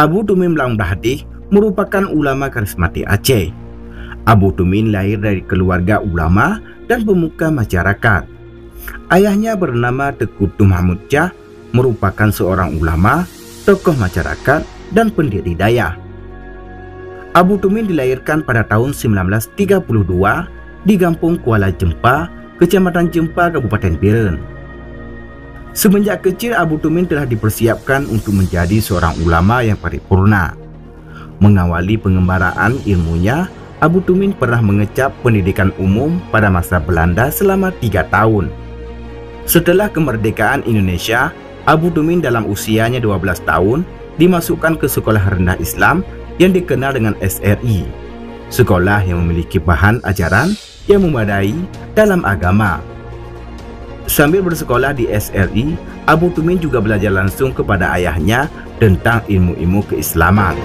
Abu Tumin Dahdi merupakan ulama karismatik Aceh. Abu Tumin lahir dari keluarga ulama dan pemuka masyarakat. Ayahnya bernama Tengku Mahmud Jah, merupakan seorang ulama, tokoh masyarakat, dan pendiri Dayah. Abu Tumin dilahirkan pada tahun 1932 di Kampung Kuala Jempa, Kecamatan Jempa, Kabupaten Biren. Semenjak kecil, Abu Tumin telah dipersiapkan untuk menjadi seorang ulama yang paripurna. Mengawali pengembaraan ilmunya, Abu Tumin pernah mengecap pendidikan umum pada masa Belanda selama 3 tahun. Setelah kemerdekaan Indonesia, Abu Tumin dalam usianya 12 tahun dimasukkan ke sekolah rendah Islam yang dikenal dengan SRI, sekolah yang memiliki bahan ajaran yang memadai dalam agama. Sambil bersekolah di SRI, Abu Tumin juga belajar langsung kepada ayahnya tentang ilmu-ilmu keislaman.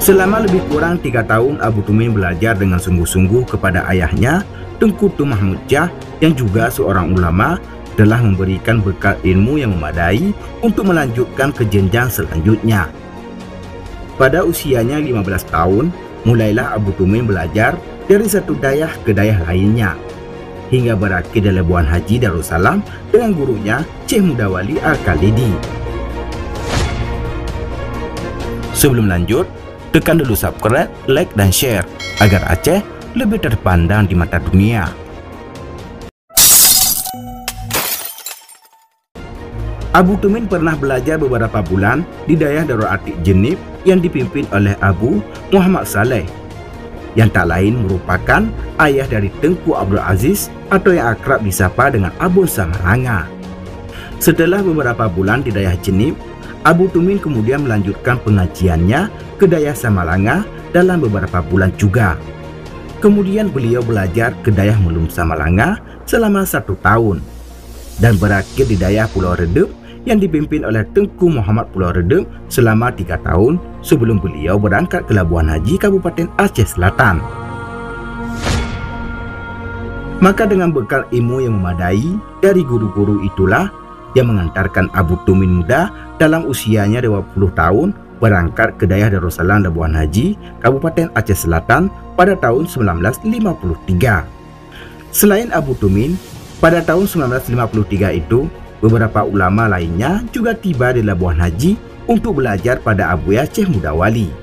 Selama lebih kurang 3 tahun, Abu Tumin belajar dengan sungguh-sungguh kepada ayahnya, Tengku Mahmud Jah, yang juga seorang ulama, telah memberikan bekal ilmu yang memadai untuk melanjutkan ke jenjang selanjutnya. Pada usianya 15 tahun, mulailah Abu Tumin belajar dari satu dayah ke dayah lainnya, hingga berakhir di Labuan Haji Darussalam dengan gurunya Syekh Mudawali Al-Khalidi. Sebelum lanjut, tekan dulu subscribe, like, dan share agar Aceh lebih terpandang di mata dunia. Abu Tumin pernah belajar beberapa bulan di Dayah Darul Atiq Jenib yang dipimpin oleh Abu Muhammad Saleh, yang tak lain merupakan ayah dari Tengku Abdul Aziz atau yang akrab disapa dengan Abu Samalanga. Setelah beberapa bulan di Dayah Jenib, Abu Tumin kemudian melanjutkan pengajiannya ke Dayah Samalanga dalam beberapa bulan juga. Kemudian beliau belajar ke Dayah Melum Samalanga selama 1 tahun dan berakhir di Dayah Pulau Redep yang dipimpin oleh Tengku Muhammad Pulau Redep selama 3 tahun sebelum beliau berangkat ke Labuan Haji Kabupaten Aceh Selatan. Maka dengan bekal ilmu yang memadai dari guru-guru itulah yang mengantarkan Abu Tumin muda dalam usianya 20 tahun berangkat ke Dayah Darussalam Labuan Haji Kabupaten Aceh Selatan pada tahun 1953. Selain Abu Tumin, pada tahun 1953 itu beberapa ulama lainnya juga tiba di Labuan Haji untuk belajar pada Abuya Syekh Mudawali.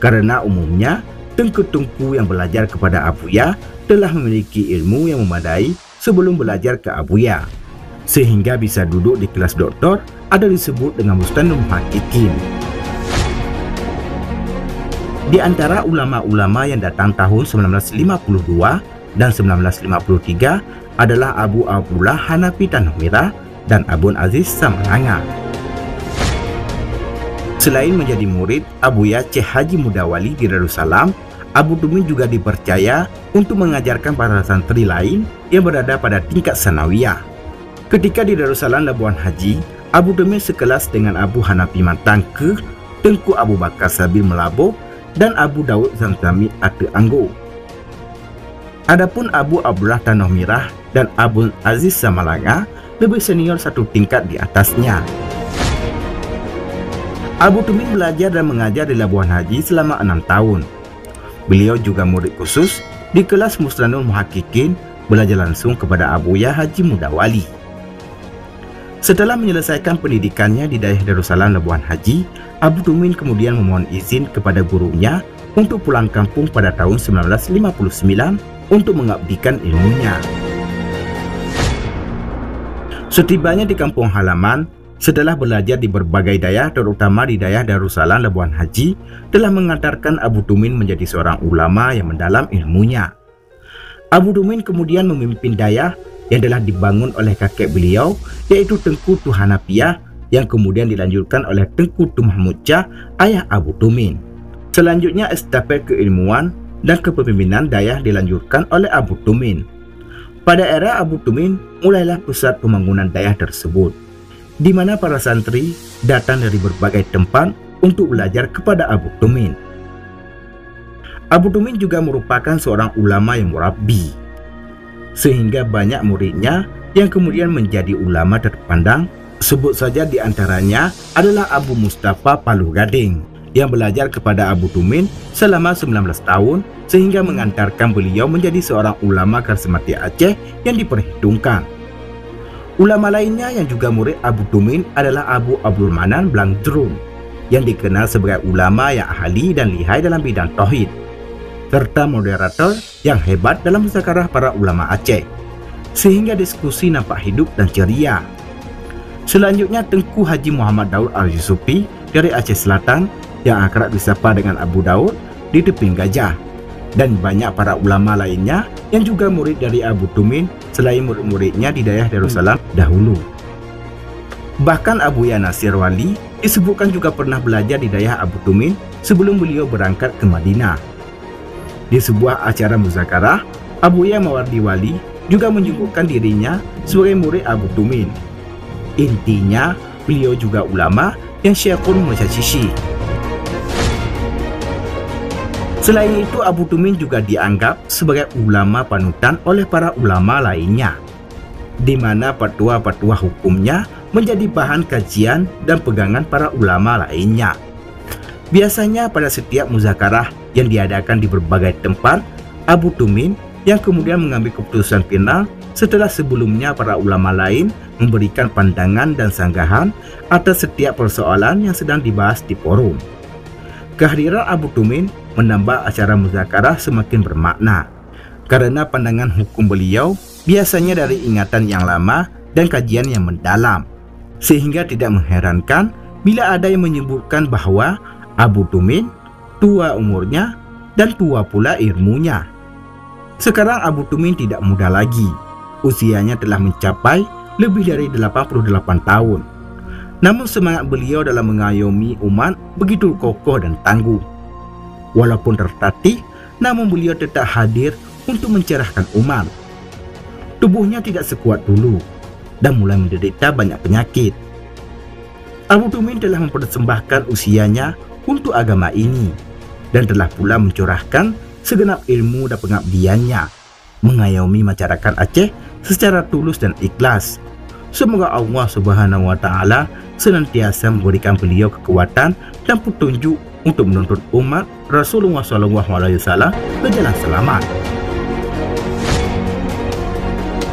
Karena umumnya tengku-tengku yang belajar kepada Abuya telah memiliki ilmu yang memadai sebelum belajar ke Abuya, sehingga bisa duduk di kelas doktor atau disebut dengan Bustanul Muhaqqiqin. Di antara ulama-ulama yang datang tahun 1952 dan 1953 adalah Abu Abdullah Hanafi Tanah Merah dan Abu Aziz Samalanga. Selain menjadi murid Abuya Syekh Haji Mudawali di Darussalam, Abu Tumin juga dipercaya untuk mengajarkan para santri lain yang berada pada tingkat sanawiyah. Ketika di Darussalam Labuan Haji, Abu Tumin sekelas dengan Abu Hanafi Matangke, Tengku Abu Bakar Sabil Melabo, dan Abu Daud Zamzami Ate Anggo. Adapun Abu Abdullah Tanah Merah dan Abu Aziz Samalanga lebih senior 1 tingkat di atasnya. Abu Tumin belajar dan mengajar di Labuan Haji selama 6 tahun. Beliau juga murid khusus di kelas Musnadul Muhaqqiqin, belajar langsung kepada Abuya Haji Mudawali. Setelah menyelesaikan pendidikannya di Dayah Darussalam Labuan Haji, Abu Tumin kemudian memohon izin kepada gurunya untuk pulang kampung pada tahun 1959 untuk mengabdikan ilmunya. Setibanya di kampung halaman, setelah belajar di berbagai dayah terutama di Dayah Darussalam Labuan Haji, telah mengantarkan Abu Tumin menjadi seorang ulama yang mendalam ilmunya. Abu Tumin kemudian memimpin dayah yang telah dibangun oleh kakek beliau, yaitu Tengku Hanafiyah, yang kemudian dilanjutkan oleh Tengku Mahmud Jah, ayah Abu Tumin. Selanjutnya estafet keilmuan dan kepemimpinan dayah dilanjutkan oleh Abu Tumin. Pada era Abu Tumin, mulailah pusat pembangunan dayah tersebut, di mana para santri datang dari berbagai tempat untuk belajar kepada Abu Tumin. Abu Tumin juga merupakan seorang ulama yang murabbi, sehingga banyak muridnya yang kemudian menjadi ulama terpandang Sebut saja di antaranya adalah Abu Mustafa Paluh Gading yang belajar kepada Abu Tumin selama 19 tahun sehingga mengantarkan beliau menjadi seorang ulama karismatik Aceh yang diperhitungkan. Ulama lainnya yang juga murid Abu Tumin adalah Abu Abdul Manan Blangdrung yang dikenal sebagai ulama yang ahli dan lihai dalam bidang tauhid, serta moderator yang hebat dalam musakarah para ulama Aceh, sehingga diskusi nampak hidup dan ceria. Selanjutnya Tengku Haji Muhammad Daud Al-Yusufi dari Aceh Selatan yang akrab disapa dengan Abu Daud di Teping Gajah, dan banyak para ulama lainnya yang juga murid dari Abu Tumin selain murid-muridnya di daerah Darussalam dahulu. Bahkan Abu Ya Nasir Wali disebutkan juga pernah belajar di daerah Abu Tumin sebelum beliau berangkat ke Madinah. Di sebuah acara muzakarah, Abu Ya Mawardi Wali juga menyebutkan dirinya sebagai murid Abu Tumin. Intinya, beliau juga ulama yang syekhun mujassisi. Selain itu, Abu Tumin juga dianggap sebagai ulama panutan oleh para ulama lainnya, di mana fatwa-fatwa hukumnya menjadi bahan kajian dan pegangan para ulama lainnya. Biasanya pada setiap muzakarah yang diadakan di berbagai tempat, Abu Tumin yang kemudian mengambil keputusan final setelah sebelumnya para ulama lain memberikan pandangan dan sanggahan atas setiap persoalan yang sedang dibahas di forum. Kehadiran Abu Tumin menambah acara muzakarah semakin bermakna, karena pandangan hukum beliau biasanya dari ingatan yang lama dan kajian yang mendalam, sehingga tidak mengherankan bila ada yang menyebutkan bahwa Abu Tumin tua umurnya dan tua pula ilmunya. Sekarang Abu Tumin tidak muda lagi, usianya telah mencapai lebih dari 88 tahun. Namun semangat beliau dalam mengayomi umat begitu kokoh dan tangguh. Walaupun tertatih, namun beliau tetap hadir untuk mencerahkan umat. Tubuhnya tidak sekuat dulu dan mulai menderita banyak penyakit. Abu Tumin telah mempersembahkan usianya untuk agama ini dan telah pula mencurahkan segenap ilmu dan pengabdiannya mengayomi masyarakat Aceh secara tulus dan ikhlas. Semoga Allah Subhanahu wa Ta'ala senantiasa memberikan beliau kekuatan dan petunjuk untuk menuntut umat Rasulullah SAW berjalan selamat.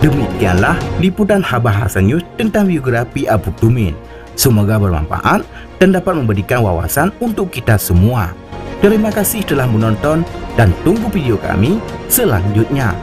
Demikianlah liputan Habah Hasan News tentang biografi Abu Tumin. Semoga bermanfaat dan dapat memberikan wawasan untuk kita semua. Terima kasih telah menonton dan tunggu video kami selanjutnya.